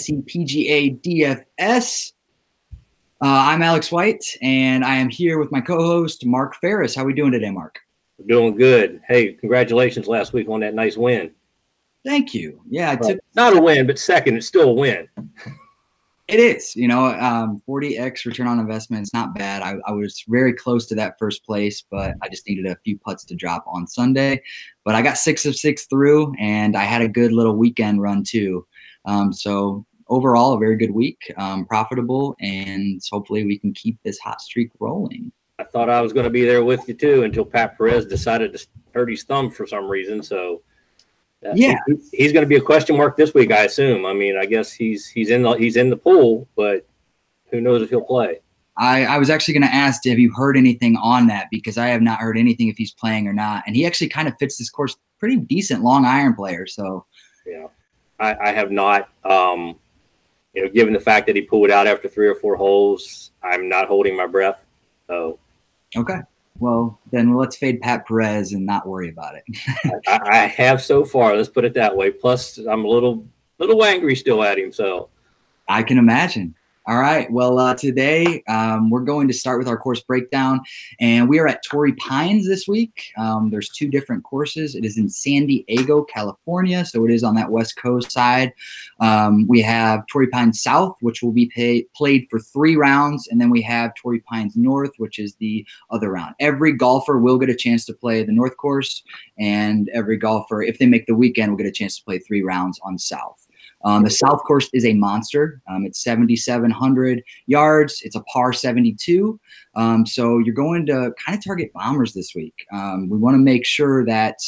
Fantasy PGA-DFS. I'm Alex White, and I am here with my co-host, Mark Ferris. How are we doing today, Mark? We're doing good. Hey, congratulations last week on that nice win. Thank you. Yeah, I took not a win, but second, it's still a win. It is, 40x return on investment is not bad. I was very close to that first place, but I just needed a few putts to drop on Sunday. But I got 6 of 6 through, and I had a good little weekend run too. So overall, a very good week, profitable, and hopefully we can keep this hot streak rolling. I thought I was going to be there with you too until Pat Perez decided to hurt his thumb for some reason. So yeah, he's going to be a question mark this week, I assume. I mean, I guess he's in the pool, but who knows if he'll play. I was actually going to ask, have you heard anything on that? Because I have not heard anything if he's playing or not. And he actually kind of fits this course, pretty decent long iron player. So yeah, I have not. Given the fact that he pulled out after 3 or 4 holes, I'm not holding my breath. So okay. Well, then let's fade Pat Perez and not worry about it. I have so far. Let's put it that way. Plus, I'm a little angry still at him. So I can imagine. All right. Well, today we're going to start with our course breakdown, and we are at Torrey Pines this week. There's 2 different courses. It is in San Diego, California, so it is on that West Coast side. We have Torrey Pines South, which will be played for 3 rounds, and then we have Torrey Pines North, which is the other round. Every golfer will get a chance to play the North course, and every golfer, if they make the weekend, will get a chance to play 3 rounds on South. The South course is a monster. It's 7,700 yards. It's a par 72. So you're going to kind of target bombers this week. We want to make sure that,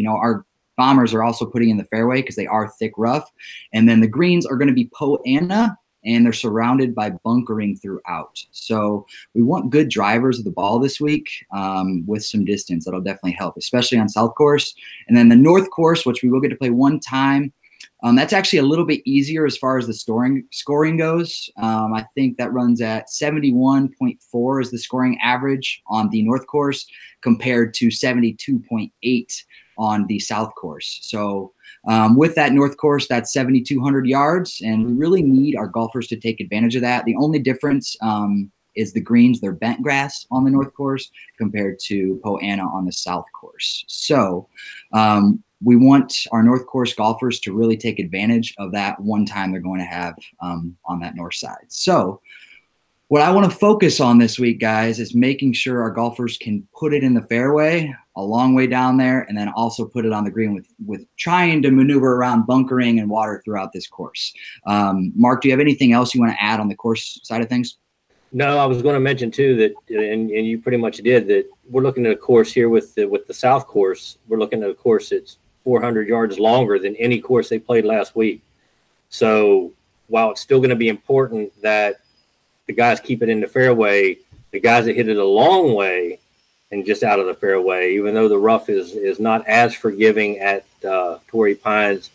our bombers are also putting in the fairway because they are thick rough. And then the greens are going to be Poa-annua, and they're surrounded by bunkering throughout. So we want good drivers of the ball this week with some distance. That'll definitely help, especially on South course. And then the North course, which we will get to play 1 time. That's actually a little bit easier as far as the scoring goes. I think that runs at 71.4 is the scoring average on the North course compared to 72.8 on the South course. So with that North course, that's 7,200 yards, and we really need our golfers to take advantage of that. The only difference is the greens. They're bent grass on the North course compared to Poa-annua on the South course. So we want our North course golfers to really take advantage of that 1 time they're going to have on that north side. So what I want to focus on this week, guys, is making sure our golfers can put it in the fairway a long way down there, and then also put it on the green with trying to maneuver around bunkering and water throughout this course. Mark, do you have anything else you want to add on the course side of things? No, I was going to mention too that, and you pretty much did, that we're looking at a course here with the South course. We're looking at a course that's 400 yards longer than any course they played last week. So while it's still going to be important that the guys keep it in the fairway, the guys that hit it a long way and just out of the fairway, even though the rough is not as forgiving at Torrey Pines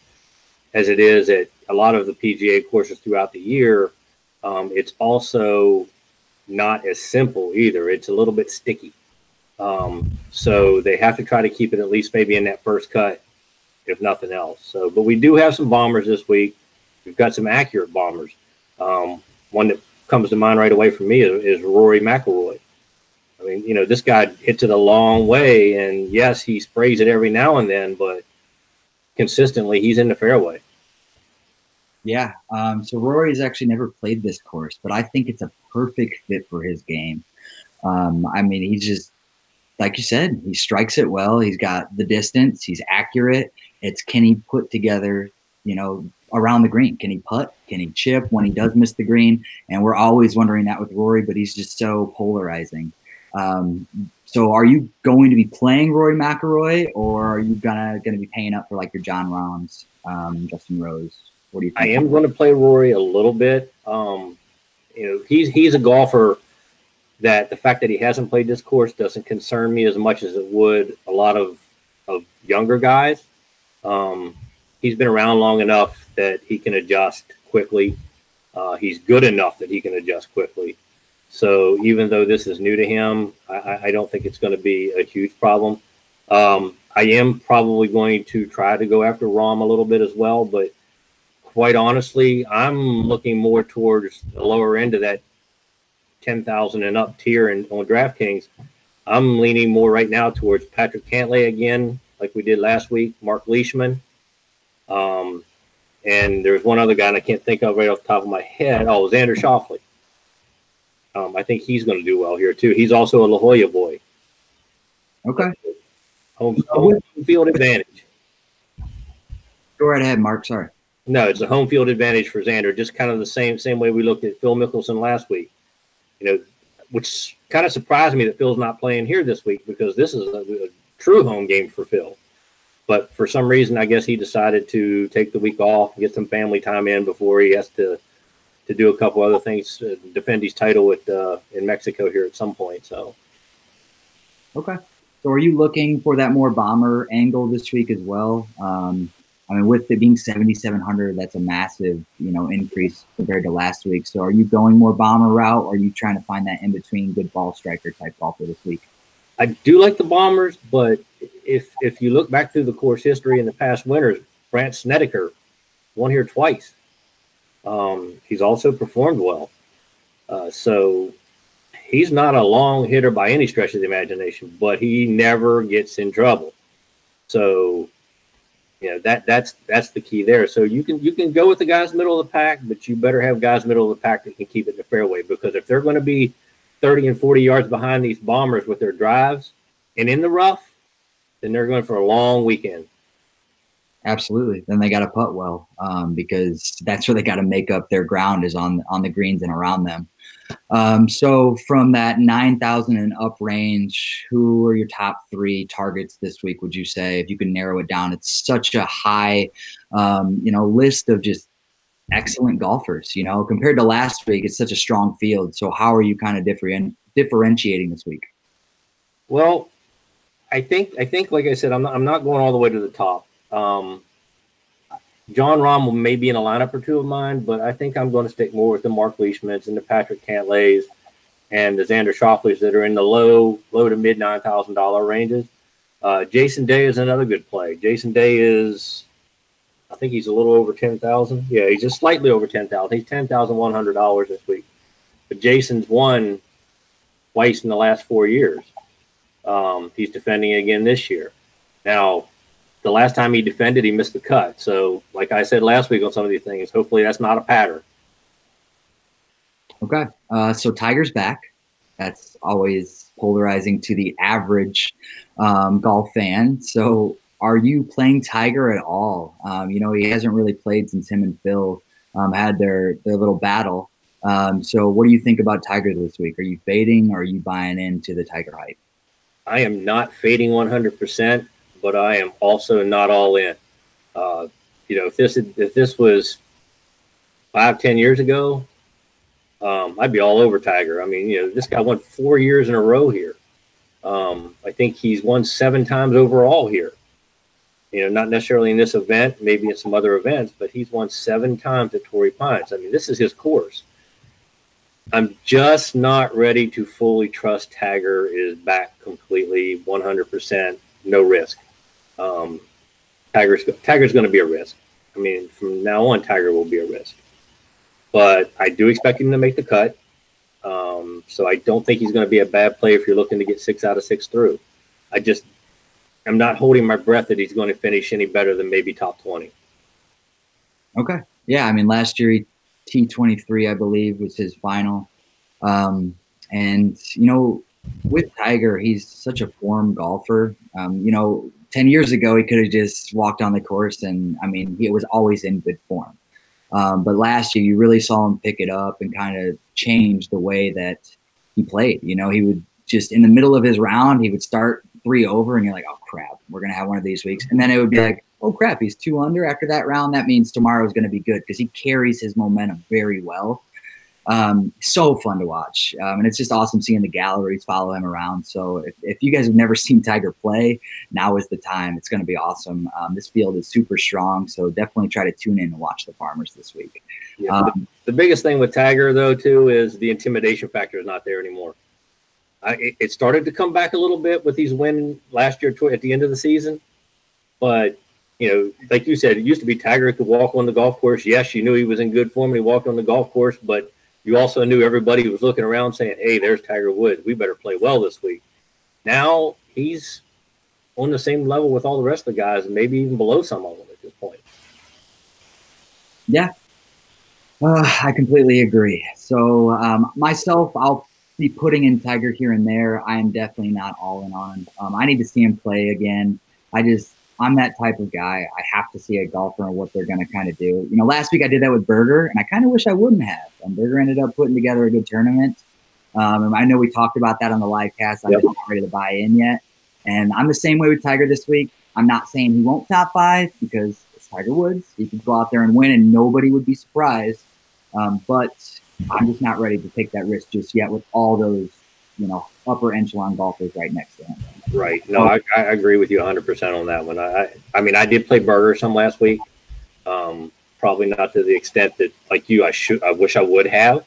as it is at a lot of the PGA courses throughout the year, it's also not as simple either. It's a little bit sticky. So they have to try to keep it at least maybe in that first cut, if nothing else. So, but we do have some bombers this week. We've got some accurate bombers. One that comes to mind right away for me is Rory McIlroy. I mean, this guy hits it a long way, and yes, he sprays it every now and then, but consistently he's in the fairway. Yeah. So Rory's actually never played this course, but I think it's a perfect fit for his game. I mean, he's just, like you said, he strikes it well. He's got the distance. He's accurate. It's can he put together, around the green? Can he putt? Can he chip when he does miss the green? And we're always wondering that with Rory, but he's just so polarizing. So are you going to be playing Rory McIlroy, or are you gonna be paying up for like your John Rahms, Justin Rose? What do you think? I am going to play Rory a little bit. He's a golfer that the fact that he hasn't played this course doesn't concern me as much as it would a lot of younger guys. He's been around long enough that he can adjust quickly. He's good enough that he can adjust quickly. So even though this is new to him, I don't think it's going to be a huge problem. I am probably going to try to go after Rahm a little bit as well, but quite honestly, I'm looking more towards the lower end of that 10,000 and up tier on DraftKings. I'm leaning more right now towards Patrick Cantlay again, like we did last week, Mark Leishman. And there's one other guy, and I can't think of right off the top of my head. Oh, Xander Schauffele. I think he's going to do well here, too. He's also a La Jolla boy. Okay. Home field advantage. Go right ahead, Mark. Sorry. No, it's a home field advantage for Xander, just kind of the same way we looked at Phil Mickelson last week. Which kind of surprised me that Phil's not playing here this week, because this is a true home game for Phil. But for some reason, I guess he decided to take the week off and get some family time in before he has to do a couple other things, defend his title in Mexico here at some point. So, okay. So, are you looking for that more bomber angle this week as well? With it being 7,700, that's a massive, increase compared to last week. So, are you going more bomber route, or are you trying to find that in between good ball striker type golfer this week? I do like the bombers, but if you look back through the course history in the past winters, Brandt Snedeker won here twice. He's also performed well. So he's not a long hitter by any stretch of the imagination, but he never gets in trouble. So, that's the key there. So you can go with the guys middle of the pack, but you better have guys middle of the pack that can keep it in the fairway, because if they're going to be 30 and 40 yards behind these bombers with their drives and in the rough, then they're going for a long weekend. Absolutely. Then they got to putt well, because that's where they got to make up their ground, is on the greens and around them. So from that 9,000 and up range, who are your top 3 targets this week, would you say, if you can narrow it down? It's such a high, list of just excellent golfers, compared to last week. It's such a strong field. So how are you kind of differentiating this week? Well, I think, like I said, I'm not going all the way to the top. John Rahm may be in a lineup or two of mine, but I think I'm going to stick more with the Mark Leishmans and the Patrick Cantlays and the Xander Schauffele's that are in the low to mid $9,000 ranges. Jason Day is another good play. Jason Day is, I think he's a little over 10,000. Yeah, he's just slightly over 10,000. He's $10,100 this week. But Jason's won twice in the last 4 years. He's defending again this year. Now, the last time he defended, he missed the cut. So, like I said last week on some of these things, hopefully that's not a pattern. Okay. So Tiger's back. That's always polarizing to the average golf fan. So are you playing Tiger at all? He hasn't really played since him and Phil had their little battle. So what do you think about Tiger this week? Are you fading, or are you buying into the Tiger hype? I am not fading 100%. But I am also not all in. If this was 5-10 years ago, I'd be all over Tiger. I mean, this guy won 4 years in a row here. I think he's won 7 times overall here. Not necessarily in this event, maybe in some other events, but he's won 7 times at Torrey Pines. I mean, this is his course. I'm just not ready to fully trust Tiger is back completely, 100%, no risk. Tiger's going to be a risk. I mean, from now on, Tiger will be a risk. But I do expect him to make the cut. So I don't think he's going to be a bad play if you're looking to get 6 out of 6 through. I'm not holding my breath that he's going to finish any better than maybe top 20. Okay. Yeah, I mean, last year, T23, I believe, was his final. With Tiger, he's such a form golfer. 10 years ago, he could have just walked on the course, and, he was always in good form. But last year, you really saw him pick it up and kind of change the way that he played. He would just, in the middle of his round, he would start 3 over, and you're like, oh, crap, we're going to have one of these weeks. And then it would be like, oh, crap, he's 2 under after that round. That means tomorrow is going to be good, because he carries his momentum very well. So fun to watch. And it's just awesome seeing the galleries follow him around. So if you guys have never seen Tiger play, now is the time. It's going to be awesome. This field is super strong. So definitely try to tune in and watch the Farmers this week. Yeah, the biggest thing with Tiger, though, too, is the intimidation factor is not there anymore. It started to come back a little bit with these wins last year at the end of the season. But like you said, it used to be Tiger could walk on the golf course. Yes, you knew he was in good form when he walked on the golf course, but you also knew everybody was looking around saying, hey, there's Tiger Woods. We better play well this week. Now he's on the same level with all the rest of the guys, and maybe even below some of them at this point. Yeah, I completely agree. So myself, I'll be putting in Tiger here and there. I am definitely not all in on him. I need to see him play again. I'm that type of guy. I have to see a golfer and what they're going to kind of do. Last week I did that with Berger, and I kind of wish I wouldn't have. Berger ended up putting together a good tournament. And I know we talked about that on the live cast. I'm just not ready to buy in yet. And I'm the same way with Tiger this week. I'm not saying he won't top 5 because it's Tiger Woods. He could go out there and win, and nobody would be surprised. But I'm just not ready to take that risk just yet with all those, upper echelon golfers right next to him. Right. No, I agree with you 100% on that one. I mean, I did play Berger some last week. Probably not to the extent that, like you, I wish I would have.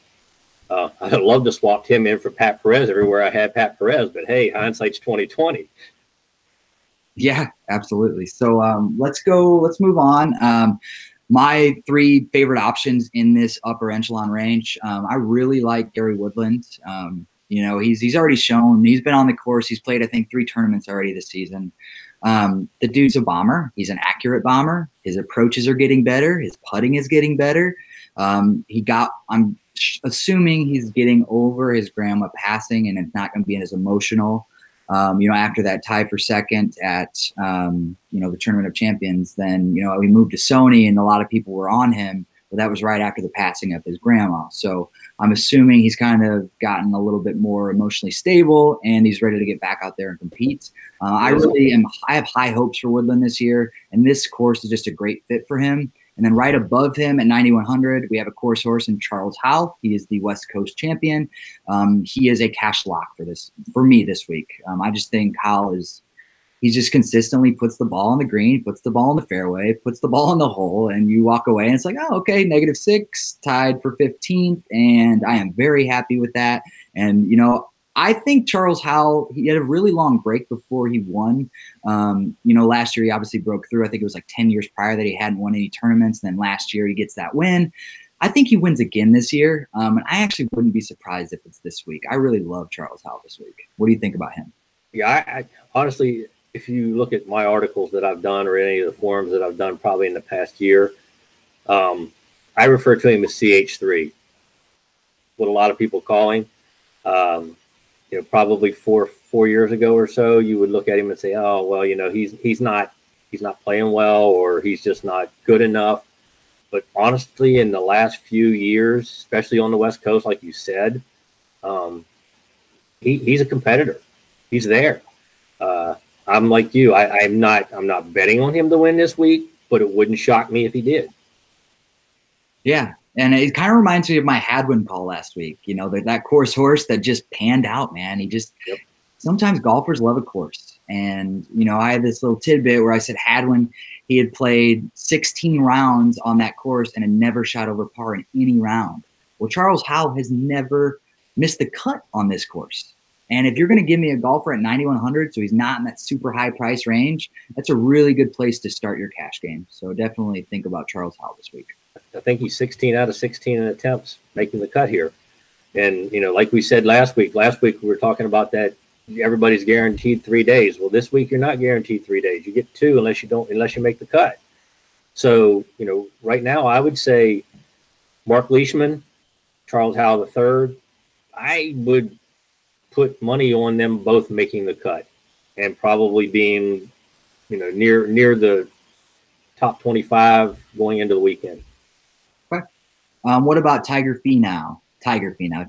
I'd love to swap him in for Pat Perez everywhere I had Pat Perez, but hey, hindsight's 2020. Yeah, absolutely. So let's move on. My 3 favorite options in this upper echelon range. I really like Gary Woodland. He's already shown, he's been on the course. He's played, I think, 3 tournaments already this season. The dude's a bomber. He's an accurate bomber. His approaches are getting better. His putting is getting better. I'm assuming he's getting over his grandma passing, and it's not going to be as emotional. After that tie for second at, the Tournament of Champions, then, we moved to Sony and a lot of people were on him, but that was right after the passing of his grandma. So I'm assuming he's kind of gotten a little bit more emotionally stable and he's ready to get back out there and compete. I have high hopes for Woodland this year, and this course is just a great fit for him. And then right above him at 9,100, we have a course horse in Charles Howell. He is the West Coast champion. He is a cash lock for me this week. I just think Howell he just consistently puts the ball on the green, puts the ball in the fairway, puts the ball in the hole, and you walk away and it's like, oh, okay, -6, tied for 15th, and I am very happy with that. And, I think Charles Howell, he had a really long break before he won. Last year he obviously broke through. I think it was like 10 years prior that he hadn't won any tournaments. And then last year he gets that win. I think he wins again this year. And I actually wouldn't be surprised if it's this week. I really love Charles Howell this week. What do you think about him? Yeah, I honestly, if you look at my articles that I've done or any of the forums that I've done probably in the past year, I refer to him as CH3, what a lot of people call him. Probably four years ago or so, you would look at him and say, oh, well, he's not playing well, or he's just not good enough. But honestly, in the last few years, especially on the West Coast, like you said, he's a competitor. He's there. I'm like you. I'm not betting on him to win this week, but it wouldn't shock me if he did. Yeah. And it kind of reminds me of my Hadwin call last week. That course horse that just panned out, man. Sometimes golfers love a course. And, I had this little tidbit where I said Hadwin, he had played 16 rounds on that course and had never shot over par in any round. Well, Charles Howell has never missed the cut on this course. And if you're going to give me a golfer at 9,100, so he's not in that super high price range, that's a really good place to start your cash game. So definitely think about Charles Howell this week. I think he's 16 out of 16 in attempts making the cut here. And, like we said last week we were talking about that everybody's guaranteed 3 days. Well, this week you're not guaranteed 3 days. You get 2 unless you make the cut. So, right now I would say Mark Leishman, Charles Howell III, I would put money on them both making the cut and probably being, near the top 25 going into the weekend. What about Tiger Finau? Tiger Finau.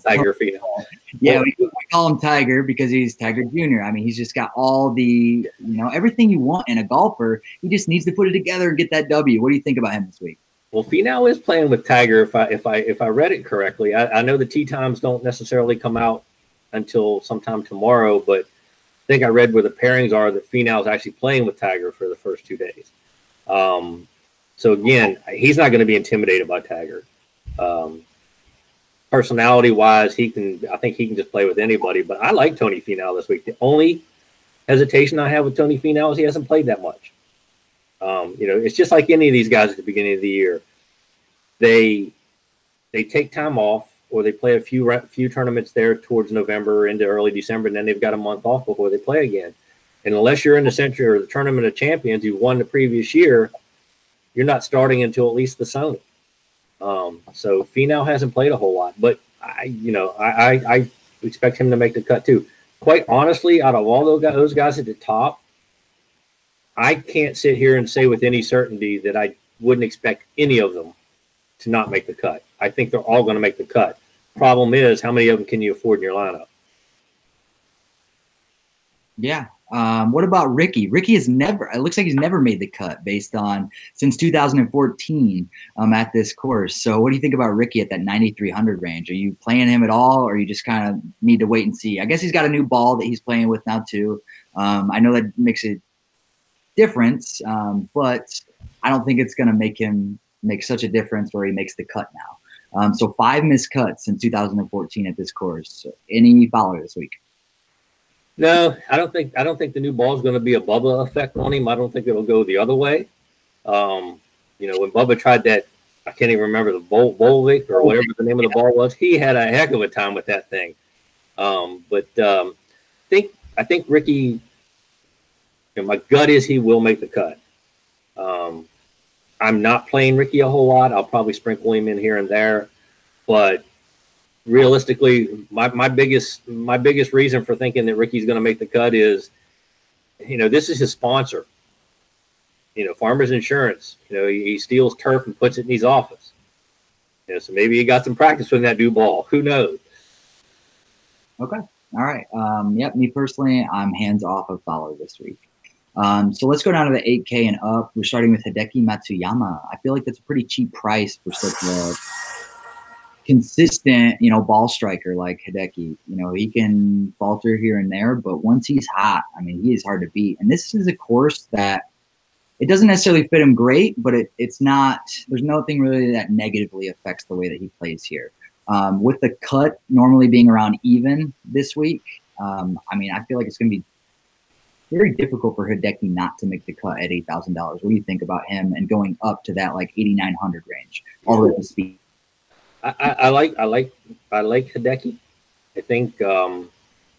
Yeah, we call him Tiger because he's Tiger Jr. I mean, he's just got all the, everything you want in a golfer. He just needs to put it together and get that W. What do you think about him this week? Well, Finau is playing with Tiger. If I read it correctly, I know the tee times don't necessarily come out until sometime tomorrow, but I think I read where the pairings are that Finau is actually playing with Tiger for the first 2 days. So again, he's not going to be intimidated by Tiger. Personality-wise, I think he can just play with anybody. But I like Tony Finau this week. The only hesitation I have with Tony Finau is he hasn't played that much. It's just like any of these guys at the beginning of the year. They take time off, or they play a few tournaments there towards November into early December, and then they've got a month off before they play again. And unless you're in the Century or the Tournament of Champions, you won the previous year, you're not starting until at least the Sony. So Finau hasn't played a whole lot, but I expect him to make the cut too. Quite honestly, out of all those guys at the top, I can't sit here and say with any certainty that I wouldn't expect any of them to not make the cut. I think they're all going to make the cut. Problem is, how many of them can you afford in your lineup? Yeah. What about Ricky? Ricky it looks like he's never made the cut since 2014 at this course. So what do you think about Ricky at that 9,300 range? Are you playing him at all, or you just kind of need to wait and see? I guess he's got a new ball that he's playing with now too. I know that makes a difference, but I don't think it's going to make him make such a difference where he makes the cut now. So 5 missed cuts in 2014 at this course. So any follow this week? No, I don't think the new ball is going to be a Bubba effect on him. I don't think it'll go the other way. When Bubba tried that, I can't even remember the Volvic or whatever the name of the ball was. He had a heck of a time with that thing. I think Ricky. My gut is he will make the cut. I'm not playing Ricky a whole lot. I'll probably sprinkle him in here and there, but realistically, my biggest reason for thinking that Ricky's going to make the cut is, this is his sponsor. Farmers Insurance. He steals turf and puts it in his office. So maybe he got some practice with that new ball. Who knows? Okay. All right. Yep. Me personally, I'm hands off of follow this week. So let's go down to the 8K and up. We're starting with Hideki Matsuyama. I feel like that's a pretty cheap price for such a consistent, ball striker like Hideki. He can falter here and there, but once he's hot, he is hard to beat. And this is a course that it doesn't necessarily fit him great, but it's not, there's nothing really that negatively affects the way that he plays here. With the cut normally being around even this week, I feel like it's going to be very difficult for Hideki not to make the cut at $8,000. What do you think about him and going up to that 8,900 range all the way to speed? I like Hideki. I think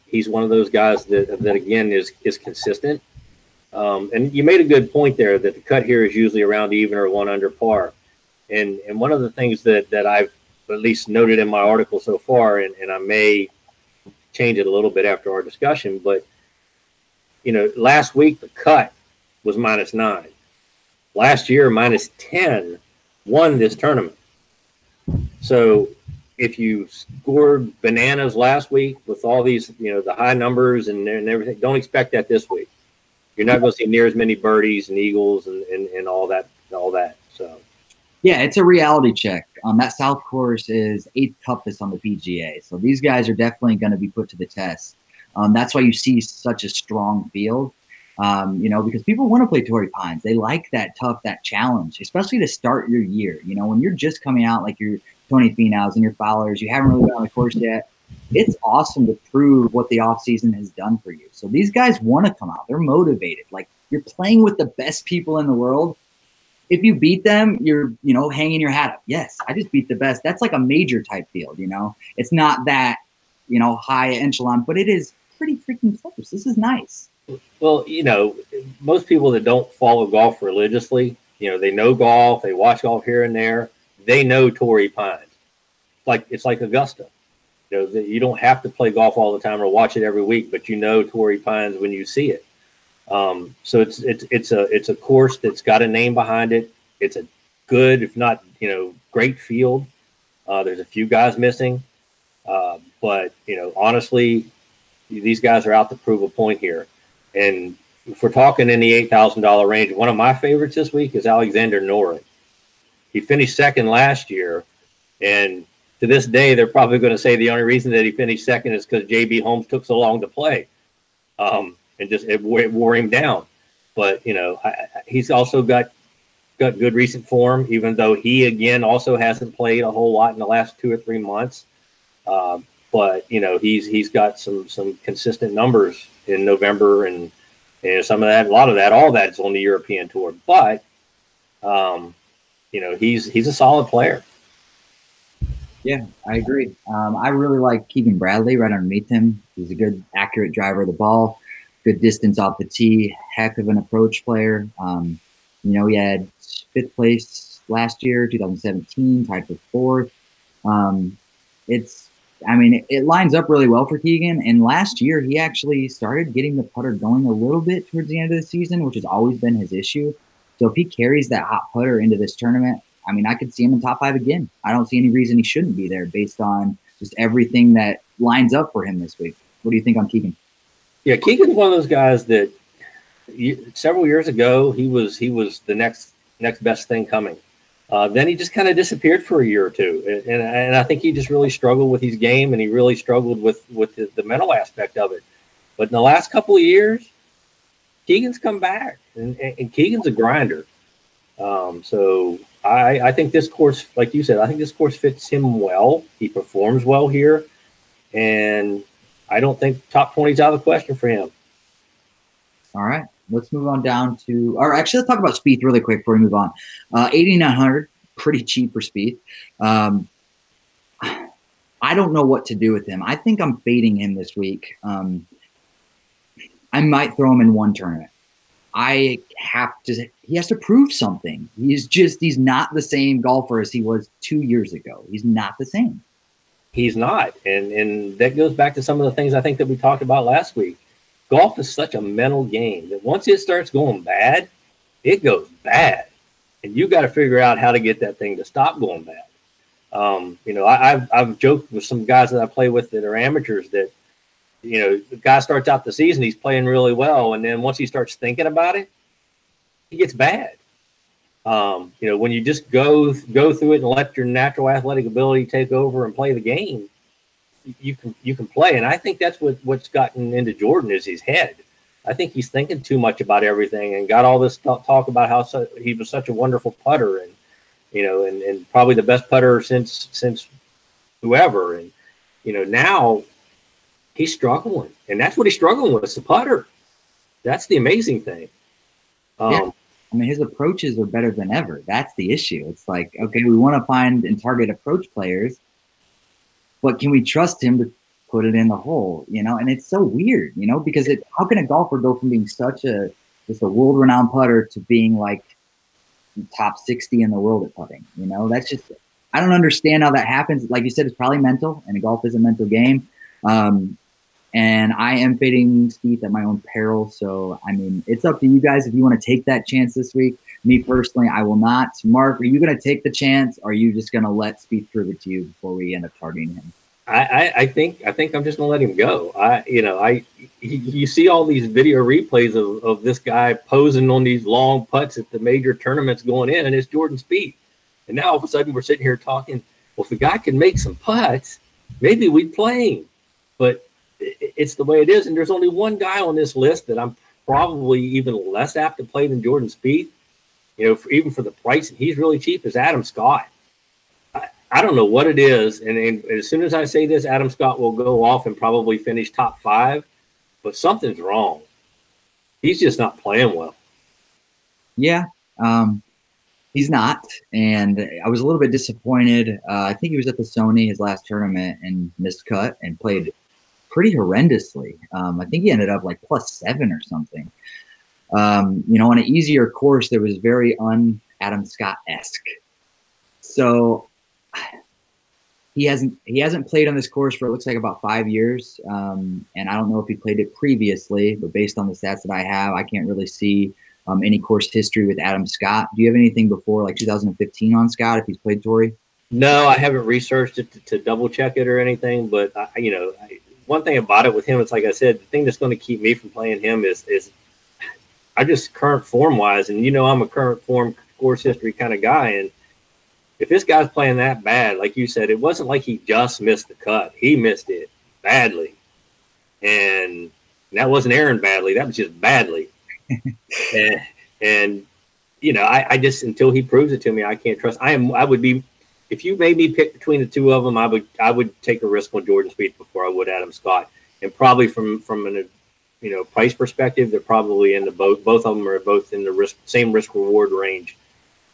he's one of those guys that again is consistent. And you made a good point there that the cut here is usually around even or 1 under par. And one of the things that I've at least noted in my article so far, and I may change it a little bit after our discussion, but last week the cut was -9. Last year, -10 won this tournament. So if you scored bananas last week with all these, the high numbers and everything, don't expect that this week. You're not going to see near as many birdies and eagles and all that. So yeah, it's a reality check. That South course is 8th toughest on the PGA. So these guys are definitely going to be put to the test. That's why you see such a strong field, because people want to play Torrey Pines. They like that challenge, especially to start your year. When you're just coming out like your Tony Finau's and your Fowlers, you haven't really been on the course yet. It's awesome to prove what the offseason has done for you. So these guys want to come out. They're motivated. Like, you're playing with the best people in the world. If you beat them, you're, hanging your hat up. Yes, I just beat the best. That's like a major type field, It's not that, high echelon, but it is pretty freaking close. This is nice. Well, most people that don't follow golf religiously, they know golf, they watch golf here and there, they know Torrey Pines. It's like Augusta. You don't have to play golf all the time or watch it every week, but Torrey Pines when you see it. So it's a course that's got a name behind it. It's a good, if not great field. There's a few guys missing, but honestly, these guys are out to prove a point here. And if we're talking in the $8,000 range, one of my favorites this week is Alexander Noren. He finished second last year, and to this day, they're probably going to say the only reason that he finished second is because J.B. Holmes took so long to play, and it wore him down. But he's also got good recent form, even though he again also hasn't played a whole lot in the last 2 or 3 months. But he's got some consistent numbers in November and And some of that, a lot of that, all that is on the European tour. But, he's a solid player. Yeah, I agree. I really like Keegan Bradley right underneath him. He's a good, accurate driver of the ball, good distance off the tee, heck of an approach player. He had 5th place last year, 2017, tied for 4th. It lines up really well for Keegan. And last year, he actually started getting the putter going a little bit towards the end of the season, which has always been his issue. So if he carries that hot putter into this tournament, I could see him in top 5 again. I don't see any reason he shouldn't be there based on just everything that lines up for him this week. What do you think on Keegan? Yeah, Keegan's one of those guys that several years ago, he was the next best thing coming. Then he just kind of disappeared for a year or two. And I think he just really struggled with his game, and he really struggled with the mental aspect of it. But in the last couple of years, Keegan's come back, and Keegan's a grinder. So I think this course, like you said, I think this course fits him well. He performs well here, and I don't think top 20 is out of the question for him. All right, let's move on down to – or actually, let's talk about Spieth really quick before we move on. 8,900, pretty cheap for Spieth. I don't know what to do with him. I think I'm fading him this week. I might throw him in one tournament. He has to prove something. He's not the same golfer as he was 2 years ago. He's not the same. He's not. And that goes back to some of the things I think that we talked about last week. Golf is such a mental game that once it starts going bad, it goes bad. And you got to figure out how to get that thing to stop going bad. I've joked with some guys that I play with that are amateurs that, the guy starts out the season, he's playing really well. And then once he starts thinking about it, he gets bad. When you just go through it and let your natural athletic ability take over and play the game, you can play. And I think that's what's gotten into Jordan is his head. I think he's thinking too much about everything and got all this talk about how he was such a wonderful putter and probably the best putter since whoever. And, now he's struggling, and that's what he's struggling with. It's the putter. That's the amazing thing. His approaches are better than ever. That's the issue. It's like, okay, we want to find and target approach players, but can we trust him to put it in the hole? And it's so weird, because how can a golfer go from being just a world-renowned putter to being like top 60 in the world at putting? That's just, I don't understand how that happens. Like you said, it's probably mental, and golf is a mental game. And I am fading Spieth at my own peril. So, it's up to you guys if you want to take that chance this week. Me personally, I will not. Mark, are you going to take the chance, or are you just going to let Spieth prove it to you before we end up targeting him? I think I'm just going to let him go. You see all these video replays of this guy posing on these long putts at the major tournaments going in, and it's Jordan Spieth. And now all of a sudden we're sitting here talking, well, if the guy can make some putts, maybe we'd play him. But it's the way it is. And there's only one guy on this list that I'm probably even less apt to play than Jordan Spieth. Even for the price, he's really cheap, is Adam Scott. I don't know what it is. And as soon as I say this, Adam Scott will go off and probably finish top 5. But something's wrong. He's just not playing well. Yeah. He's not. And I was a little bit disappointed. I think he was at the Sony, his last tournament, and missed cut and played pretty horrendously. I think he ended up like +7 or something. On an easier course, there was very un-Adam Scott-esque. So he hasn't played on this course for, it looks like, about 5 years. And I don't know if he played it previously, but based on the stats that I have, I can't really see any course history with Adam Scott. Do you have anything before like 2015 on Scott if he's played Torrey? No, I haven't researched it to double check it or anything. But one thing about it with him, it's like I said, the thing that's going to keep me from playing him is I just current form wise, and I'm a current form course history kind of guy. And if this guy's playing that bad, like you said, it wasn't like he just missed the cut. He missed it badly. And that wasn't Aaron badly. That was just badly. and I just, until he proves it to me, I can't trust. If you made me pick between the two of them, I would take a risk on Jordan Spieth before I would Adam Scott. And probably from an price perspective, they're probably in the both of them are both in the same risk reward range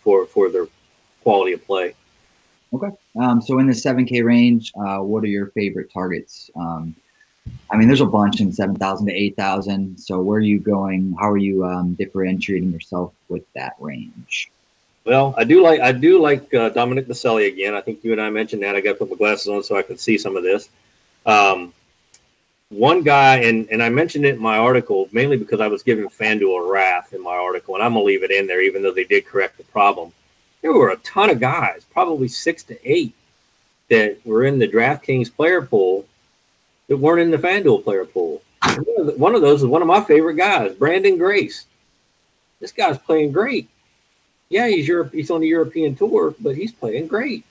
for their quality of play. Okay. So in the 7K range, what are your favorite targets? I mean, there's a bunch in 7,000 to 8,000. So where are you going? How are you differentiating yourself with that range? Well, I do like Dominic Maselli again. I think you and I mentioned that. I got to put my glasses on so I can see some of this. One guy, and I mentioned it in my article mainly because I was giving FanDuel a wrath in my article, and I'm going to leave it in there even though they did correct the problem. There were a ton of guys, probably 6 to 8, that were in the DraftKings player pool that weren't in the FanDuel player pool. One of those is one of my favorite guys, Brandon Grace. This guy's playing great. Yeah, he's on the European tour, but he's playing great.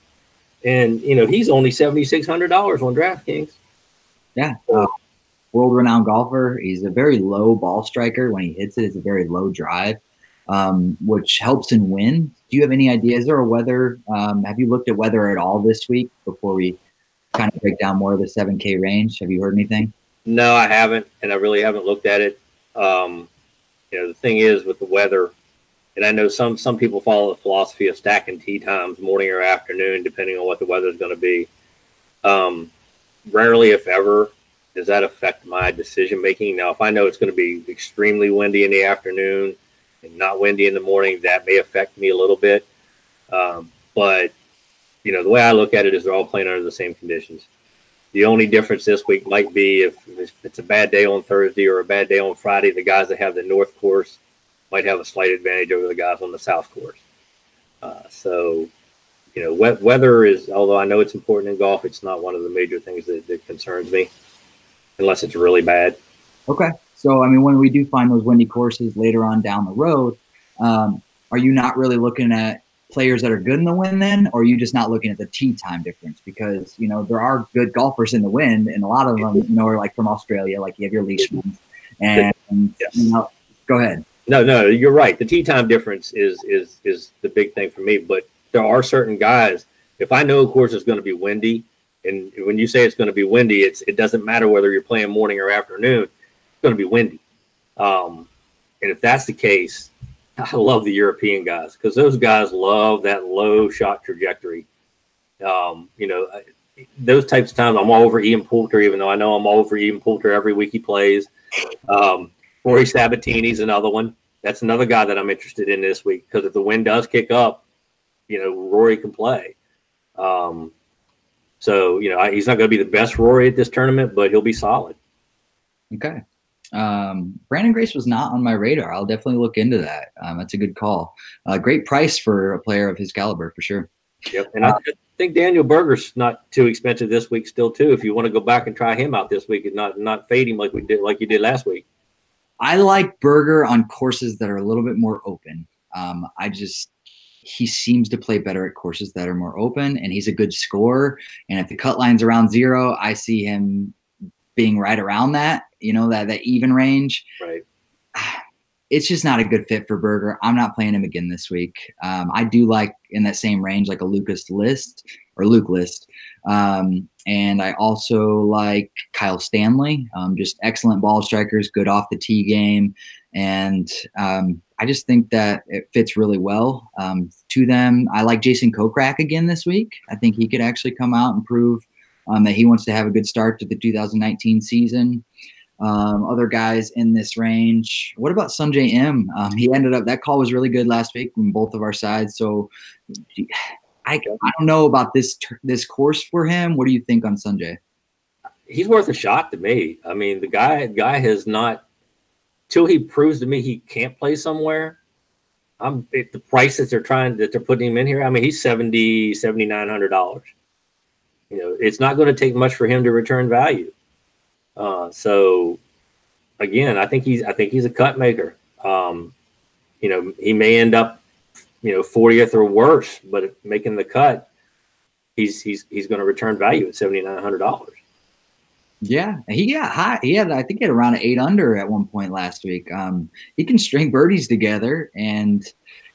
And, he's only $7,600 on DraftKings. Yeah. World-renowned golfer. He's a very low ball striker. When he hits it, it's a very low drive, which helps him win. Do you have any ideas? Is there a weather? Have you looked at weather at all this week before we kind of break down more of the 7K range? Have you heard anything? No, I haven't, and I really haven't looked at it. The thing is with the weather, and I know some people follow the philosophy of stacking tee times, morning or afternoon, depending on what the weather is going to be. Rarely, if ever, does that affect my decision making. Now, if I know it's going to be extremely windy in the afternoon and not windy in the morning, that may affect me a little bit. But the way I look at it is they're all playing under the same conditions. The only difference this week might be if it's a bad day on Thursday or a bad day on Friday, the guys that have the North course might have a slight advantage over the guys on the South course. Weather is, although I know it's important in golf, it's not one of the major things that concerns me unless it's really bad. Okay. So, I mean, when we do find those windy courses later on down the road, are you not really looking at players that are good in the wind then, or are you just not looking at the tee time difference? Because, there are good golfers in the wind, and a lot of them, are like from Australia, like you have your Leishmans. And, yes. Go ahead. No, you're right. The tee time difference is the big thing for me. But there are certain guys, if I know a course is going to be windy, and when you say it's going to be windy, it doesn't matter whether you're playing morning or afternoon, it's going to be windy. And if that's the case, I love the European guys because those guys love that low shot trajectory. Those types of times I'm all over Ian Poulter, even though I know I'm all over Ian Poulter every week he plays. Rory Sabatini's another one. That's another guy that I'm interested in this week because if the wind does kick up, Rory can play. So he's not going to be the best Rory at this tournament, but he'll be solid. Okay. Brandon Grace was not on my radar. I'll definitely look into that. That's a good call. Great price for a player of his caliber, for sure. Yep. And I think Daniel Berger's not too expensive this week still, too, if you want to go back and try him out this week and not fade him like you did last week. I like Berger on courses that are a little bit more open. He seems to play better at courses that are more open, and he's a good scorer. And if the cut line's around 0, I see him being right around that, that even range. Right. It's just not a good fit for Berger. I'm not playing him again this week. I do like in that same range, like a Luke List. And I also like Kyle Stanley, just excellent ball strikers, good off the tee game. And I just think that it fits really well to them. I like Jason Kokrak again this week. I think he could actually come out and prove that he wants to have a good start to the 2019 season. Other guys in this range. What about Sungjae Im? He ended up, that call was really good last week from both of our sides. So I don't know about this course for him. What do you think on Sungjae? He's worth a shot to me. I mean, the guy has not, till he proves to me he can't play somewhere. At the price that they're putting him in here. I mean, he's $7,900. It's not going to take much for him to return value. So again, I think he's a cut maker. He may end up, 40th or worse, but if making the cut, he's going to return value at $7,900. Yeah, he got high. I think he had around an 8 under at one point last week. He can string birdies together, and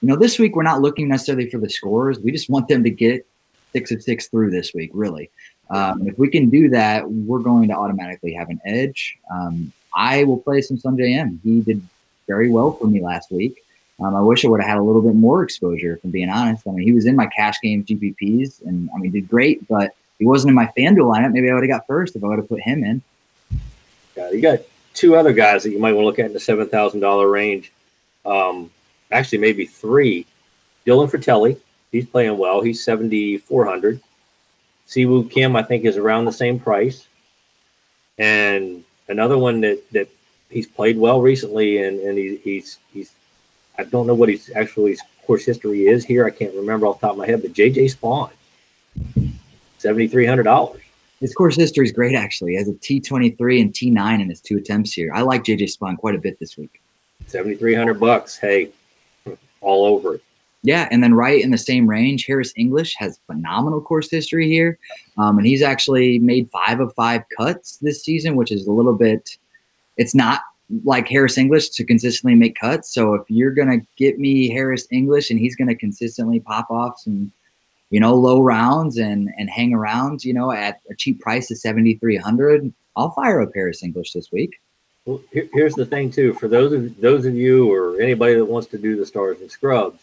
this week we're not looking necessarily for the scores. We just want them to get 6 of 6 through this week, really. If we can do that, we're going to automatically have an edge. I will play some Sunjay M. He did very well for me last week. I wish I would have had a little bit more exposure, if I'm being honest. I mean, he was in my cash game GPPs, and I mean, did great, but he wasn't in my FanDuel lineup. Maybe I would have got first if I would have put him in. Yeah, you got two other guys that you might want to look at in the $7,000 range. Actually, maybe three. Dylan Fratelli, he's playing well. He's 7,400. Siwoo Kim, I think, is around the same price. And another one that he's played well recently, and he's I don't know what his course history is here. I can't remember off the top of my head, but JJ Spawn, $7,300. His course history is great, actually. He has a T23 and T9 in his 2 attempts here. I like JJ Spawn quite a bit this week. $7,300. Hey, all over it. Yeah, and then right in the same range, Harris English has phenomenal course history here. And he's actually made 5 of 5 cuts this season, which is a little bit – it's not like Harris English to consistently make cuts. So if you're going to get me Harris English and he's going to consistently pop off some, low rounds and hang around, at a cheap price of $7,300, I'll fire up Harris English this week. Well, here's the thing, too. For those of you or anybody that wants to do the stars and scrubs,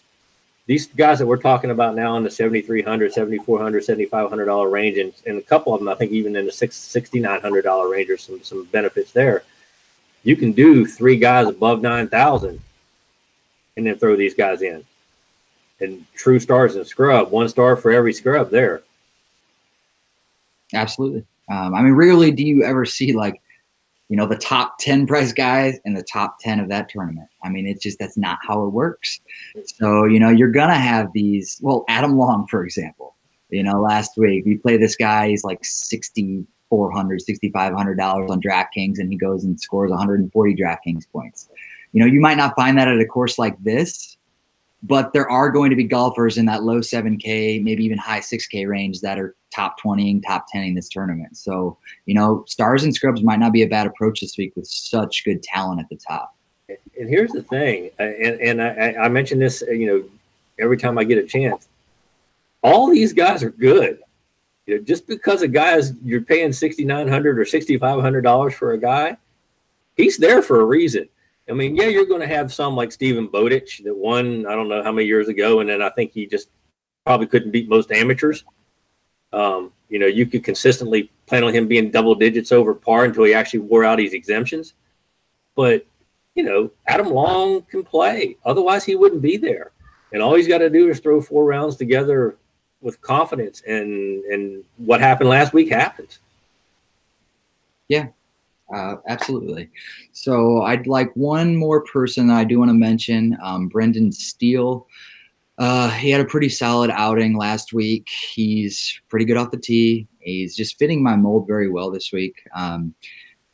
these guys that we're talking about now in the $7,300, $7,400, $7,500 range, and a couple of them, I think even in the $6,900 range, or some benefits there. You can do 3 guys above 9,000 and then throw these guys in. And true stars and scrub, 1 star for every scrub there. Absolutely. I mean, rarely do you ever see the top 10 price guys in the top 10 of that tournament. I mean, it's just, that's not how it works. So, you're going to have these, Adam Long, for example, last week we play this guy, he's like $6,400, $6,500 on DraftKings, and he goes and scores 140 DraftKings points. You might not find that at a course like this, but there are going to be golfers in that low 7K, maybe even high 6K range that are top 20, top 10 in this tournament. So, stars and scrubs might not be a bad approach this week with such good talent at the top. And here's the thing, and I mention this, every time I get a chance. All these guys are good. Just because a guy you're paying $6,900 or $6,500 for a guy, he's there for a reason. I mean, yeah, you're going to have some like Stephen Bowditch that won, I don't know how many years ago, and then I think he just probably couldn't beat most amateurs. You could consistently plan on him being double digits over par until he actually wore out his exemptions. But, Adam Long can play. Otherwise, he wouldn't be there. And all he's got to do is throw 4 rounds together with confidence, and what happened last week happens. Yeah. Absolutely. So I'd like one more person that I do want to mention, Brendan Steele. He had a pretty solid outing last week. He's pretty good off the tee. He's just fitting my mold very well this week.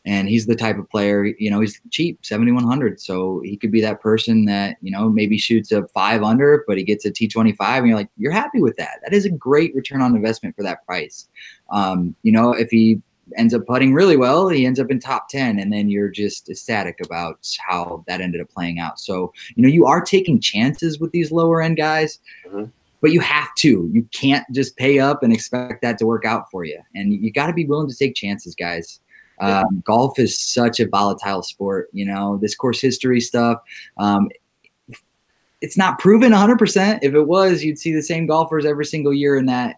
And he's the type of player, he's cheap, 7,100. So he could be that person that, maybe shoots a 5 under, but he gets a T25 and you're like, you're happy with that. That is a great return on investment for that price. If he ends up putting really well, he ends up in top 10, and then you're just ecstatic about how that ended up playing out. So, you are taking chances with these lower end guys, but you have to. You can't just pay up and expect that to work out for you. And you got to be willing to take chances, guys. Golf is such a volatile sport. This course history stuff, it's not proven 100%. If it was, you'd see the same golfers every single year in that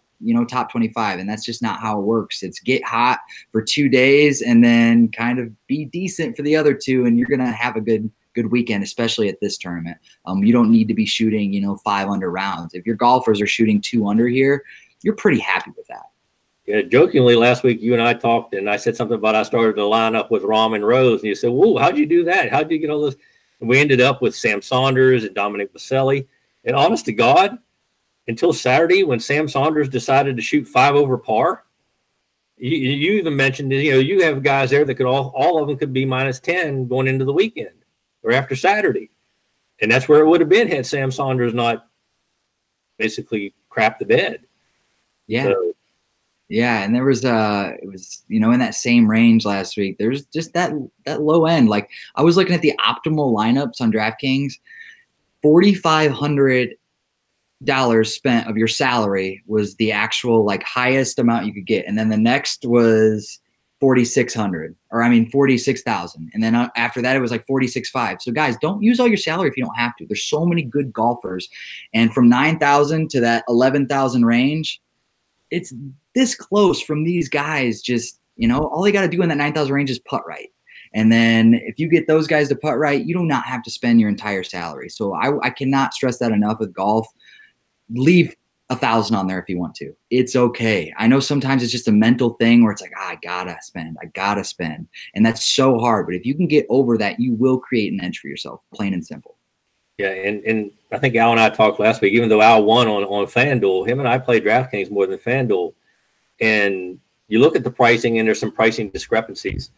top 25, and that's just not how it works. It's get hot for 2 days and then kind of be decent for the other 2, and you're going to have a good weekend, especially at this tournament. You don't need to be shooting 5 under rounds. If your golfers are shooting 2 under here, you're pretty happy with that. Yeah, jokingly last week you and I talked, and I said something about I started to line up with Rahm and Rose, and you said, "Whoa, how'd you do that? How'd you get all this?" And we ended up with Sam Saunders and Dominic Baselli. And honest to God, until Saturday when Sam Saunders decided to shoot 5 over par, you even mentioned, you have guys there that could all of them could be -10 going into the weekend or after Saturday. And that's where it would have been had Sam Saunders not basically crapped the bed. Yeah. So, yeah, and there was it was in that same range last week. There's just that low end. Like I was looking at the optimal lineups on DraftKings, $4,500 spent of your salary was the actual highest amount you could get, and then the next was 4,600, or I mean 46,000, and then after that it was like 46.5. So guys, don't use all your salary if you don't have to. There's so many good golfers, and from 9,000 to that 11,000 range, it's this close from these guys. Just, you know, all they got to do in that 9,000 range is putt right. And then if you get those guys to putt right, you do not have to spend your entire salary. So I cannot stress that enough with golf. Leave 1,000 on there if you want to. It's okay. I know sometimes it's just a mental thing where it's like, I gotta spend. And that's so hard. But if you can get over that, you will create an edge for yourself, plain and simple. Yeah, and I think Al and I talked last week, even though Al won on FanDuel, him and I played DraftKings more than FanDuel. And you look at the pricing, and there's some pricing discrepancies.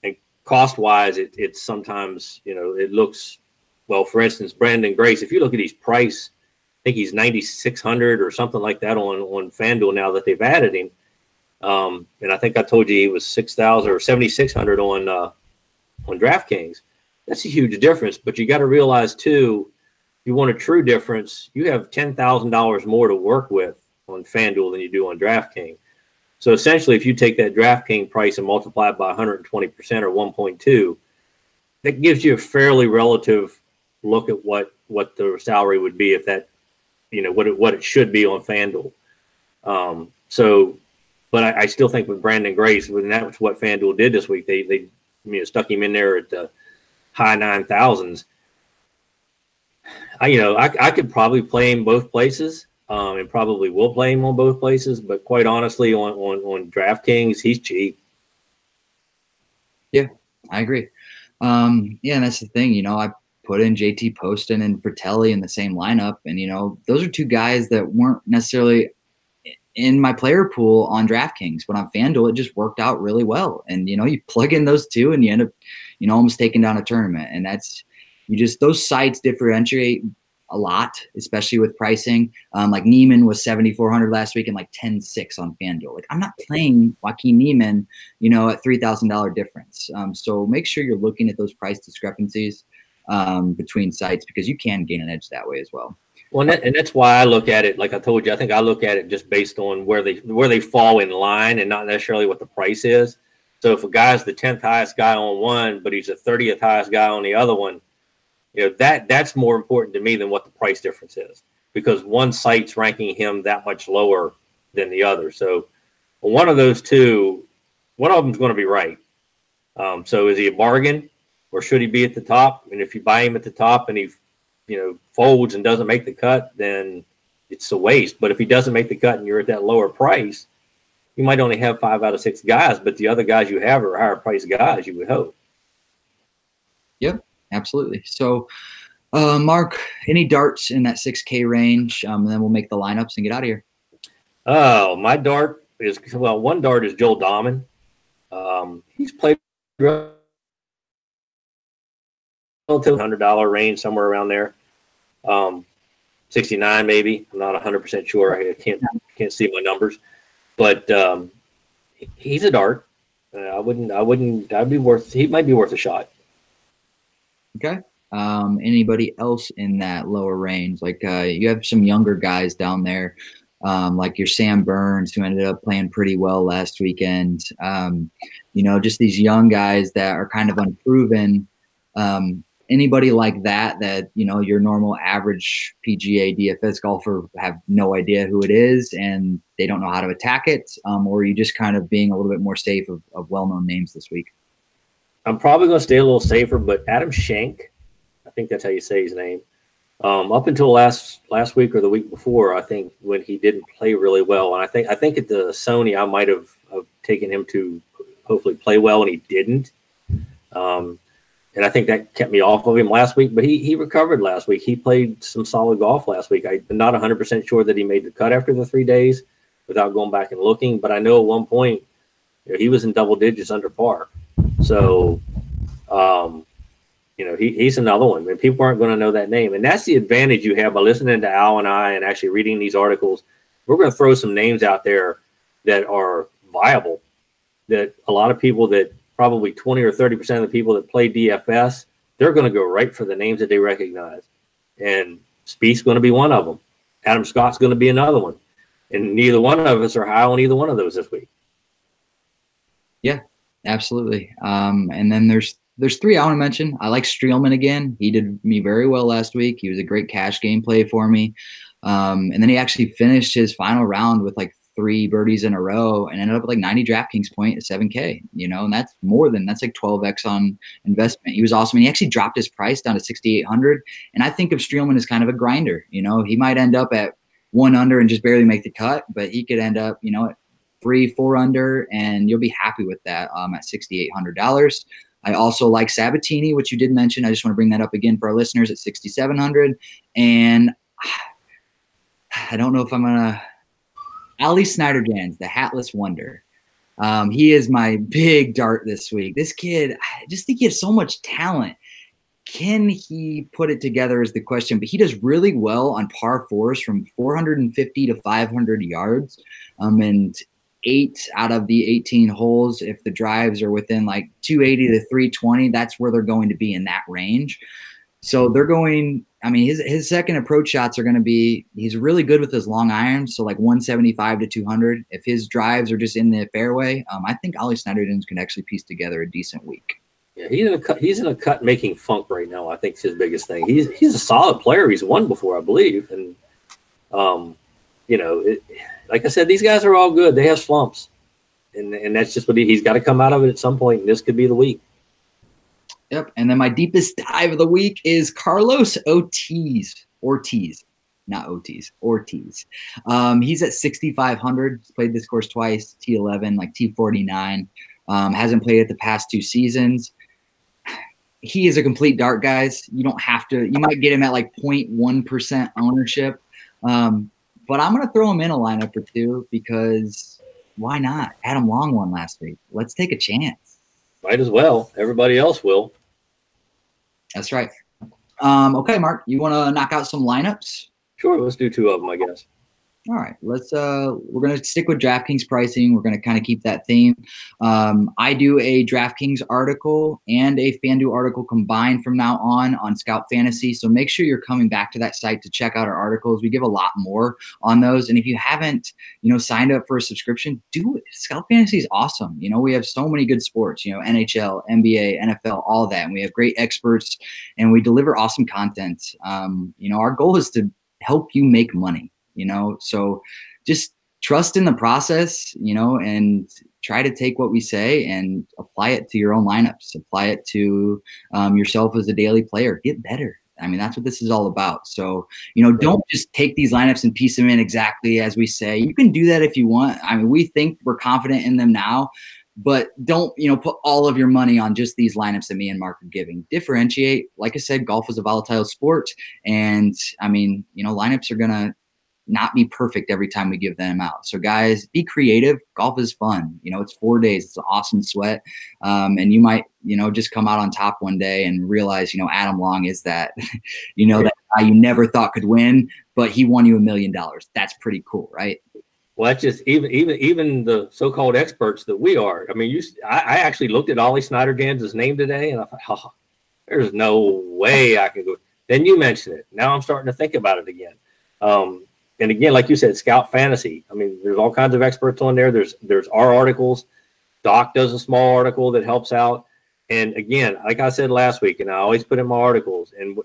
And cost-wise, it's sometimes, you know, it looks, well, for instance, Brandon Grace, if you look at his price, I think he's 9,600 or something like that on FanDuel now that they've added him. And I think I told you he was 6,000 or 7,600 on DraftKings. That's a huge difference. But you got to realize too, you want a true difference. You have $10,000 more to work with on FanDuel than you do on DraftKings. So essentially, if you take that DraftKings price and multiply it by 120% or 1.2, that gives you a fairly relative look at what the salary would be if that, you know, what it should be on FanDuel. But I still think with Brandon Grace, and that's what FanDuel did this week. They stuck him in there at the high 9,000s. I could probably play him both places, and probably will play him on both places. But quite honestly, on DraftKings, he's cheap. Yeah, I agree. And that's the thing. You know, I put in JT Poston and Fratelli in the same lineup, and you know, those are two guys that weren't necessarily in my player pool on DraftKings, but on FanDuel it just worked out really well. And you know, you plug in those two and you end up, you know, almost taking down a tournament. And that's, those sites differentiate a lot, especially with pricing. Like Neiman was 7,400 last week and like 10.6 on FanDuel. Like, I'm not playing Joaquin Neiman, you know, at $3,000 difference. So make sure you're looking at those price discrepancies between sites, because you can gain an edge that way as well. Well, and that's why I look at it, like I told you, I think I look at it just based on where they fall in line and not necessarily what the price is. So if a guy's the 10th highest guy on one, but he's the 30th highest guy on the other one, you know, that's more important to me than what the price difference is, because one site's ranking him that much lower than the other. So one of those two, one of them's going to be right. So is he a bargain, or should he be at the top? And if you buy him at the top and he, you know, folds and doesn't make the cut, then it's a waste. But if he doesn't make the cut and you're at that lower price, you might only have 5 out of 6 guys, but the other guys you have are higher priced guys, you would hope. Yep, absolutely. So, Mark, any darts in that 6K range? And then we'll make the lineups and get out of here. Oh, my dart is, well, one dart is Joel Dahman. He's played relative $100 range, somewhere around there. 69 maybe. I'm not 100% sure. I can't see my numbers, but he's a dart. He might be worth a shot. Okay. Anybody else in that lower range? Like you have some younger guys down there, like your Sam Burns, who ended up playing pretty well last weekend. You know, just these young guys that are kind of unproven. Anybody like that, you know, your normal average PGA-DFS golfer have no idea who it is and they don't know how to attack it, or are you just kind of being a little bit more safe of well-known names this week? I'm probably going to stay a little safer, but Adam Schenk, I think that's how you say his name. Up until last week or the week before, I think, when he didn't play really well, and I think at the Sony I might have taken him to hopefully play well, and he didn't. And I think that kept me off of him last week, but he recovered last week. He played some solid golf last week. I'm not 100% sure that he made the cut after the 3 days without going back and looking, but I know at one point, you know, he was in double digits under par. So, you know, he's another one. I mean, people aren't going to know that name. And that's the advantage you have by listening to Al and I and actually reading these articles. We're going to throw some names out there that are viable, that a lot of people, that probably 20 or 30% of the people that play DFS, they're going to go right for the names that they recognize. And Spieth's going to be one of them. Adam Scott's going to be another one. And neither one of us are high on either one of those this week. Yeah, Absolutely. And then there's three I want to mention. I like Streelman again. He did me very well last week. He was a great cash game play for me. And then he actually finished his final round with like 3 birdies in a row and ended up with like 90 DraftKings point at 7K, and that's like 12x on investment. He was awesome. And he actually dropped his price down to 6,800. And I think of Streelman as kind of a grinder. He might end up at 1 under and just barely make the cut, but he could end up, at 3-4 under, and you'll be happy with that at $6,800. I also like Sabatini, which you did mention. I just want to bring that up again for our listeners at 6,700. And I don't know if I'm gonna Ali Snyder-Jans, the Hatless Wonder. He is my big dart this week. This kid, I just think he has so much talent. Can he put it together is the question, but he does really well on par 4s from 450 to 500 yards. And 8 out of the 18 holes, if the drives are within like 280 to 320, that's where they're going to be in that range. So they're going, his second approach shots are going to be, he's really good with his long irons. So like 175 to 200. If his drives are just in the fairway, I think Ollie Snyderden can actually piece together a decent week. Yeah, he's in a cut making funk right now. I think is his biggest thing. He's a solid player. He's won before, I believe. And, like I said, these guys are all good. They have slumps. And that's just what he's got to come out of it at some point. And this could be the week. Yep. And then my deepest dive of the week is Carlos Ortiz. Not Ortiz. He's at 6,500. He's played this course twice, T11, like T49. Hasn't played it the past 2 seasons. He is a complete dart, guys. You don't have to. You might get him at like 0.1% ownership. But I'm going to throw him in a lineup or 2 because why not? Adam Long won last week. Let's take a chance. Might as well. Everybody else will. That's right. Okay, Mark, you want to knock out some lineups? Sure, let's do 2 of them, I guess. All right, we're going to stick with DraftKings pricing. We're going to kind of keep that theme. I do a DraftKings article and a FanDuel article combined from now on Scout Fantasy. So make sure you're coming back to that site to check out our articles. We give a lot more on those. And if you haven't, signed up for a subscription, do it. Scout Fantasy is awesome. We have so many good sports, NHL, NBA, NFL, all that. And we have great experts and we deliver awesome content. Our goal is to help you make money. So just trust in the process, and try to take what we say and apply it to your own lineups, apply it to yourself as a daily player, get better. That's what this is all about. So, don't just take these lineups and piece them in exactly as we say. You can do that if you want. We think we're confident in them now, but don't, put all of your money on just these lineups that me and Mark are giving. Differentiate. Like I said, golf is a volatile sport. And lineups are going to not be perfect every time we give them out. So guys, be creative. Golf is fun. It's 4 days. It's an awesome sweat. And you might, just come out on top one day and realize, Adam Long is that, that guy you never thought could win, but he won you $1 million. That's pretty cool, right? Well, that's just even the so-called experts that we are. I actually looked at Ollie Snyder-Gans' name today and I thought, there's no way I can go. Then you mentioned it. Now I'm starting to think about it again. And again, like you said, Scout Fantasy. There's all kinds of experts on there. There's our articles. Doc does a small article that helps out. And again, like I said last week, and I always put in my articles, and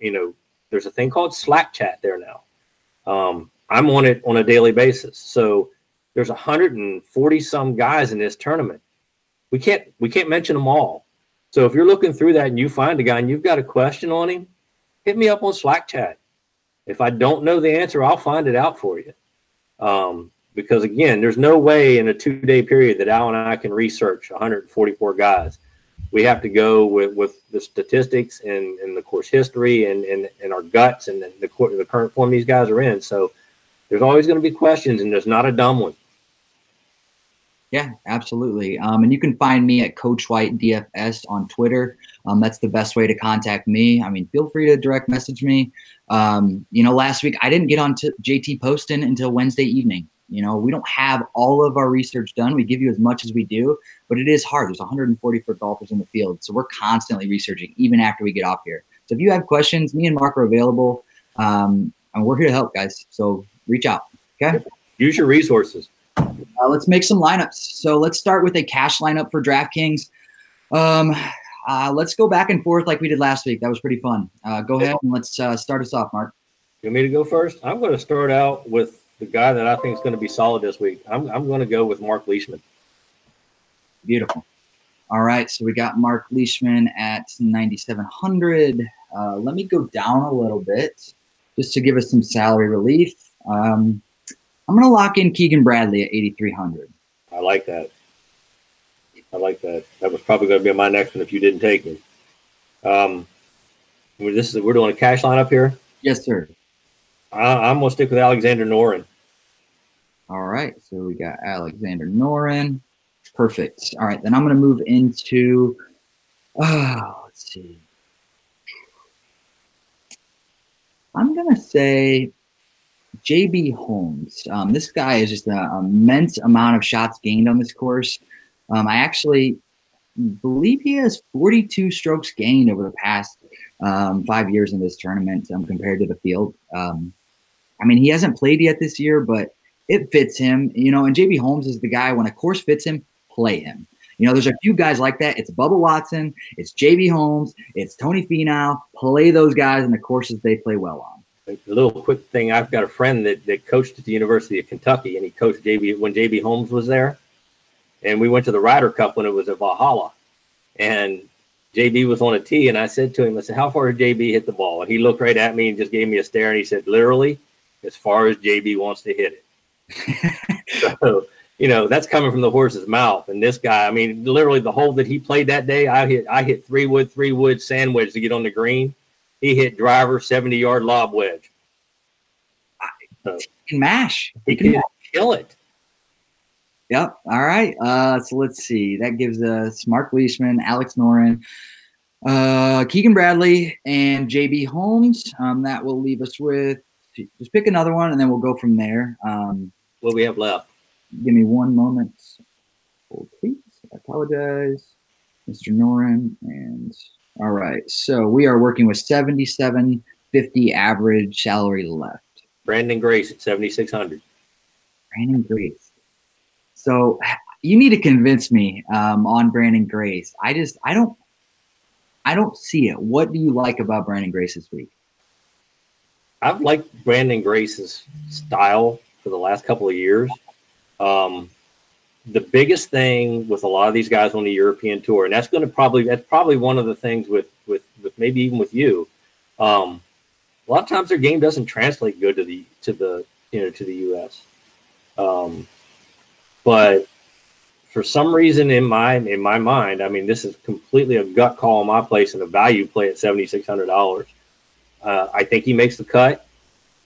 there's a thing called Slack chat there now. I'm on it on a daily basis. So there's 140 some guys in this tournament. We can't mention them all. So if you're looking through that and you find a guy and you've got a question on him, hit me up on Slack chat. If I don't know the answer, I'll find it out for you. Because, again, there's no way in a 2-day period that Al and I can research 144 guys. We have to go with the statistics and the course history and our guts and the current form these guys are in. So there's always going to be questions, and there's not a dumb one. Yeah, absolutely. And you can find me at Coach White DFS on Twitter. That's the best way to contact me. Feel free to direct message me. Last week I didn't get on to JT Poston until Wednesday evening. We don't have all of our research done. We give you as much as we do, but it is hard. There's 144 golfers in the field. So we're constantly researching even after we get off here. So if you have questions, me and Mark are available. And we're here to help, guys. So reach out. Okay. Use your resources. Let's make some lineups. So let's start with a cash lineup for DraftKings. Um, let's go back and forth like we did last week. That was pretty fun. Go ahead and let's start us off, Mark. You want me to go first? I'm going to start out with the guy that I think is going to be solid this week. I'm going to go with Mark Leishman. Beautiful. All right, so we got Mark Leishman at 9,700. Let me go down a little bit just to give us some salary relief. I'm going to lock in Keegan Bradley at 8,300. I like that. That was probably going to be my next one if you didn't take me. We're doing a cash lineup here. Yes, sir. I'm going to stick with Alexander Noren. All right, so we got Alexander Noren. Perfect. All right, then I'm going to move into, let's see. I'm going to say JB Holmes. This guy is just an immense amount of shots gained on this course. I actually believe he has 42 strokes gained over the past 5 years in this tournament compared to the field. I mean, he hasn't played yet this year, but it fits him, you know, and JB Holmes is the guy, when a course fits him, play him. You know, there's a few guys like that. It's Bubba Watson, it's JB Holmes, it's Tony Finau. Play those guys in the courses they play well on. A little quick thing, I've got a friend that coached at the University of Kentucky, and he coached when JB Holmes was there. And we went to the Ryder Cup when it was at Valhalla. And JB was on a tee, and I said to him, I said, how far did JB hit the ball? And he looked right at me and just gave me a stare, and he said, literally, as far as JB wants to hit it. So, you know, that's coming from the horse's mouth. And this guy, I mean, literally the hole that he played that day, I hit three wood sand wedge to get on the green. He hit driver 70-yard lob wedge. So, he can mash. He can kill it. Yep. All right. So let's see. That gives us Mark Leishman, Alex Noren, Keegan Bradley, and JB Holmes. That will leave us with, just pick another one, and then we'll go from there. What do we have left? Give me one moment. Hold, please. I apologize. Mr. Noren. And all right. So we are working with 77.50 average salary left. Brandon Grace at 7,600. Brandon Grace. So you need to convince me on Brandon Grace. I don't see it. What do you like about Brandon Grace this week? I've liked Brandon Grace's style for the last couple of years. The biggest thing with a lot of these guys on the European tour, and that's probably one of the things with maybe even with you. A lot of times their game doesn't translate good to the US. But for some reason in my mind, I mean, this is completely a gut call on my place and a value play at $7,600. I think he makes the cut.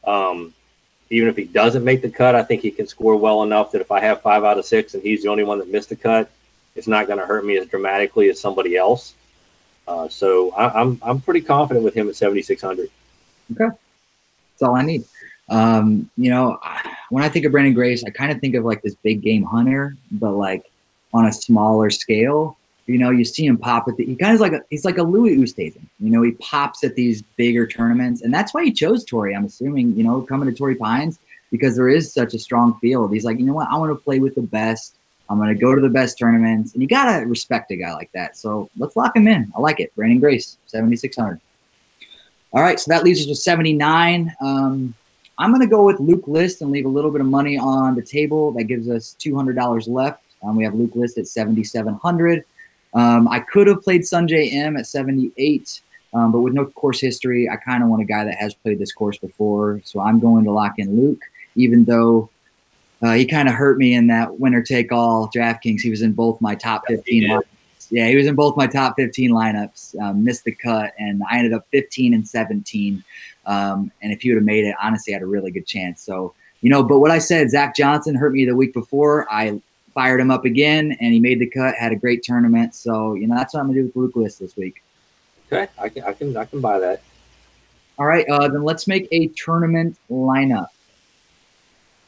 Even if he doesn't make the cut, I think he can score well enough that if I have 5 out of 6 and he's the only one that missed the cut, it's not going to hurt me as dramatically as somebody else. So I'm pretty confident with him at 7,600. Okay, that's all I need. You know, when I think of Brandon Grace, I kind of think of like this big game hunter, but like on a smaller scale. You know, you see him pop at he kind of he's like a Louis Oosthuizen. You know, he pops at these bigger tournaments, and that's why he chose Torrey. I'm assuming, you know, coming to Torrey Pines because there is such a strong field. He's like, you know what, I want to play with the best. I'm going to go to the best tournaments, and you got to respect a guy like that. So let's lock him in. I like it. Brandon Grace, 7,600. All right, so that leaves us with 79. I'm going to go with Luke List and leave a little bit of money on the table. That gives us $200 left. We have Luke List at 7,700. I could have played Sungjae M at 78, but with no course history, I kind of want a guy that has played this course before. So I'm going to lock in Luke, even though he kind of hurt me in that winner-take-all DraftKings. He was in both my top 15 lineups. Yeah, he was in both my top 15 lineups, missed the cut, and I ended up 15 and 17. And if he would have made it, honestly, I had a really good chance. So, you know, but what I said, Zach Johnson hurt me the week before. I fired him up again, and he made the cut, had a great tournament. So, you know, that's what I'm going to do with Luke List this week. Okay, I can buy that. All right, then let's make a tournament lineup.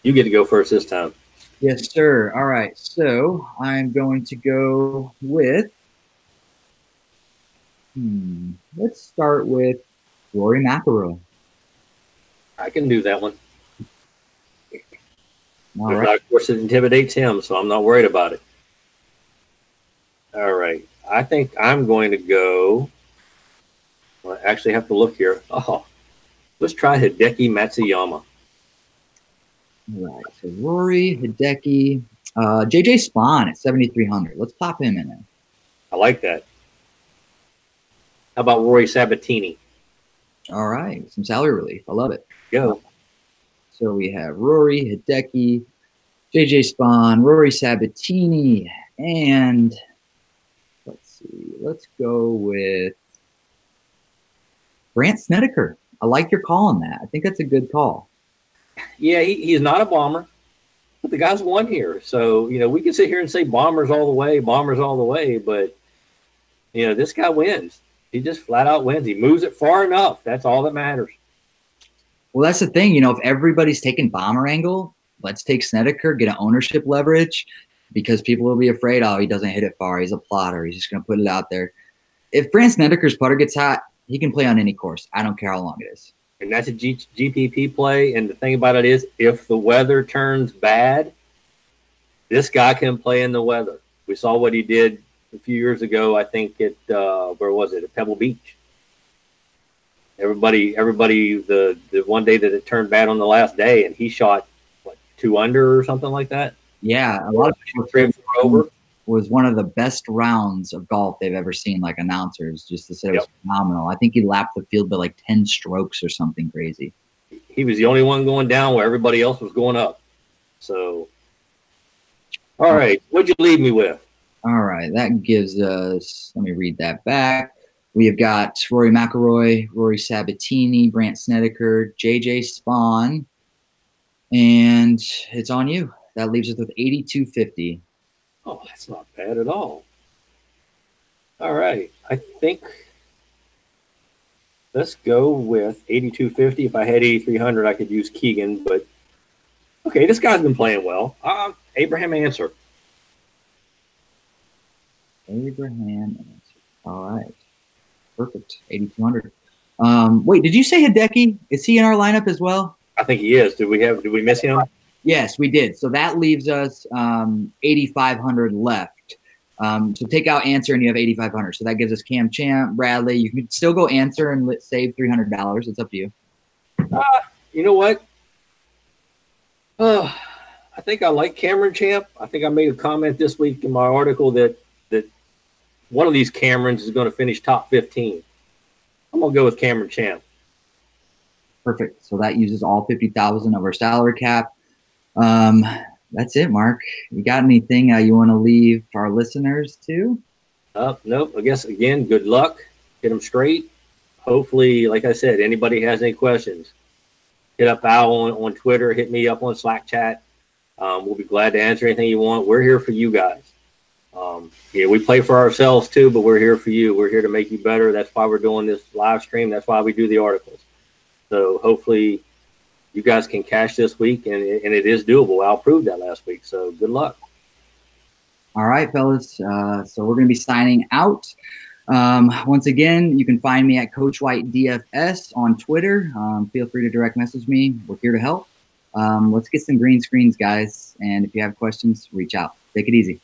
You get to go first this time. Yes, sir. All right, so I'm going to go with let's start with Rory McIlroy. I can do that one. All right. Of course, it intimidates him, so I'm not worried about it. All right. I think I'm going to go. Well, I actually have to look here. Oh, let's try Hideki Matsuyama. All right. So Rory, Hideki, JJ Spawn at 7,300. Let's pop him in there. I like that. How about Rory Sabatini? All right. Some salary relief. I love it. Go. So we have Rory, Hideki, JJ Spawn, Rory Sabatini, and let's see. Let's go with Brandt Snedeker. I like your call on that. I think that's a good call. Yeah, he's not a bomber, but the guy's won here. So, we can sit here and say bombers all the way, but, this guy wins. He just flat out wins. He moves it far enough. That's all that matters. Well, that's the thing. If everybody's taking bomber angle, let's take Snedeker, get an ownership leverage, because people will be afraid, oh, he doesn't hit it far. He's a plotter. He's just going to put it out there. If Brandt Snedeker's putter gets hot, he can play on any course. I don't care how long it is. And that's a GPP play. And the thing about it is, if the weather turns bad, this guy can play in the weather. We saw what he did a few years ago, I think at where was it? At Pebble Beach. Everybody, the one day that it turned bad on the last day, and he shot what, 2 under or something like that. Yeah, a lot of people 3 and 4 over. Was one of the best rounds of golf they've ever seen. Like announcers just to say it was phenomenal. I think he lapped the field by like 10 strokes or something crazy. He was the only one going down where everybody else was going up. So, all right, what'd you leave me with? All right, that gives us, let me read that back. We have got Rory McIlroy, Rory Sabatini, Brandt Snedeker, JJ Spawn, and it's on you. That leaves us with 8,250. Oh, that's not bad at all. All right, I think let's go with 8,250. If I had 8,300, I could use Keegan, but okay, this guy's been playing well. Abraham Answer. Abraham Answer. All right. Perfect. 8,200. Wait, did you say Hideki? Is he in our lineup as well? I think he is. Did we miss him? Yes, we did. So that leaves us 8,500 left. So take out Answer and you have 8,500. So that gives us Cam Champ, Bradley. You can still go Answer and let's save $300. It's up to you. You know what? I think I like Cameron Champ. I think I made a comment this week in my article that one of these Camerons is going to finish top 15. I'm going to go with Cameron Champ. Perfect. So that uses all 50,000 of our salary cap. That's it, Mark. You got anything you want to leave our listeners too? Nope. I guess, again, good luck. Get them straight. Hopefully, like I said, anybody has any questions, hit up Al on Twitter, hit me up on Slack chat. We'll be glad to answer anything you want. We're here for you guys. We play for ourselves too, but we're here for you. We're here to make you better. That's why we're doing this live stream. That's why we do the articles. So hopefully you guys can cash this week, and it is doable. Al proved that last week. So good luck. All right, fellas. So we're going to be signing out. Once again, you can find me at Coach White DFS on Twitter. Feel free to direct message me. We're here to help. Let's get some green screens, guys. And if you have questions, reach out. Take it easy.